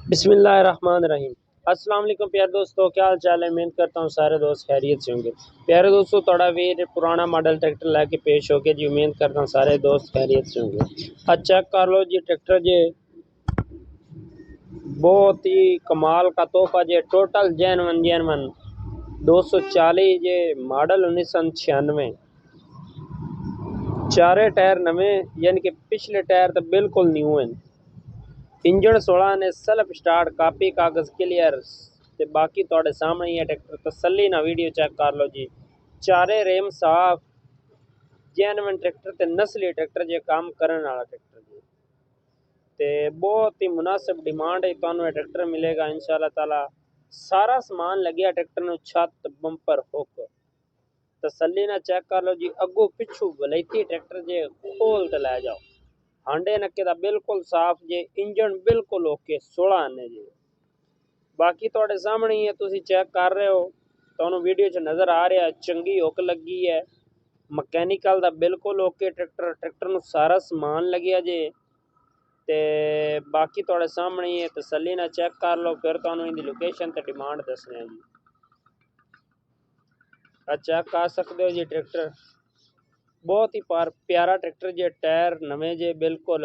बिस्मिल्लाहिर्रहमानिर्रहीम। अस्सलाम वालेकुम प्यारे दोस्तों, क्या हाल चाल है। उम्मीद करता हूँ सारे दोस्त खैरियत से होंगे। प्यारे दोस्तों, थोड़ा वीर पुराना मॉडल ट्रैक्टर लेके पेश हो गया जी। उम्मीद करता हूँ सारे दोस्त खैरियत से होंगे। आज चेक कर लो जी ट्रैक्टर जी, बहुत ही कमाल का तोहफा जी। टोटल जैन वन 240 जे मॉडल 1996। चारे टायर नवे, यानी कि पिछले टायर तो बिल्कुल न्यू हैं। इंजन 16 ने, सेल्फ स्टार्ट, कापी कागज क्लियर ते बाकी थोड़े सामने ही है ट्रैक्टर। तसल्ली ना वीडियो चेक कर लो जी। चारे रेम साफ, जैनवन ट्रैक्टर ते नस्ली ट्रैक्टर जे काम करने वाला ट्रैक्टर जी। ते बहुत ही मुनासिब डिमांड है तुहानू ट्रैक्टर मिलेगा इंशाल्लाह ताला। सारा समान लगे ट्रैक्टर नू, छत बंपर हुक। तसल्ली ना चेक कर लो जी। अगू पिछू वलैती ट्रैक्टर जे खोल ते लै जाओ। हांडे नक्के दा बिल्कुल साफ जे, इंजन बिल्कुल ओके 16 आने जे। बाकी थोड़े सामने ही है, तुसी चेक कर रहे हो, तुहानू वीडियो च नज़र आ रहा है। चंगी हुक लगी है, मकैनिकल दा बिल्कुल ओके ट्रैक्टर। ट्रैक्टर नू सारा समान लग्या जे। ते बाकी थोड़े सामने ही है, तसल्ली ना चेक कर लो, फिर तुहानू इहदी लोकेशन ते डिमांड दसने जी। चेक कर सकते हो जी ट्रैक्टर, बहुत ही प्यारा ट्रैक्टर जे। टायर नवे जे बिल्कुल।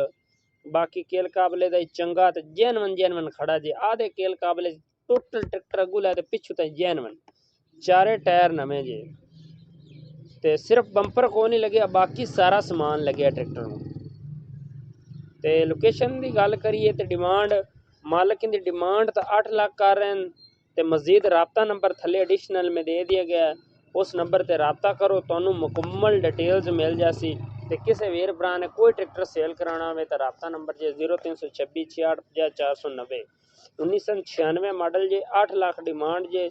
बाकी केल काबले दा चंगा ते जैनवन खड़ा जे। आधे केल काबले टोटल ट्रैक्टर अगू लै ते पिछू तक जैनवन। चारे टायर नवे जे ते सिर्फ बंपर को नहीं लगे, बाकी सारा समान लगे ट्रैक्टर में। ते लोकेशन की गल करिए तो डिमांड, मालिक की डिमांड तो 8 लाख कर रहे हैं। ते मजीद रबता नंबर थले एडिशनल में दे दिया गया है। उस नंबर ते रबता करो, तो मुकम्मल डिटेल्स मिल जासी। ते किसी वीर भरा ने कोई ट्रैक्टर सेल कराना हो तो रबता नंबर जे 0326 66 490। 1996 मॉडल जे, 8 लाख डिमांड जे।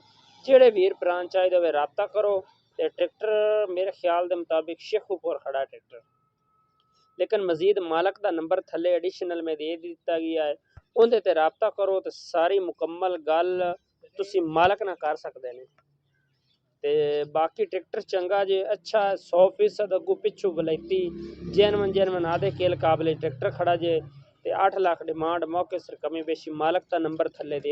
जेड़े वीर भरा चाहिए वे रबता करो। ते ट्रैक्टर मेरे ख्याल के मुताबिक शेखुपुर खड़ा ट्रैक्टर, लेकिन मजीद मालक का नंबर थले एडिशनल में दे दिता गया है। उनते ते रबता करो तो सारी मुकम्मल गल तुसी मालक ना कर सकते हैं। ते बाकी ट्रैक्टर चंगा जे, अच्छा 100% अगू पिछू वलैती जैनवन आधे केल काबले ट्रैक्टर खड़ा जे। ते 8 लाख डिमांड, मौके सिर कमी बेशी मालक का नंबर थले दे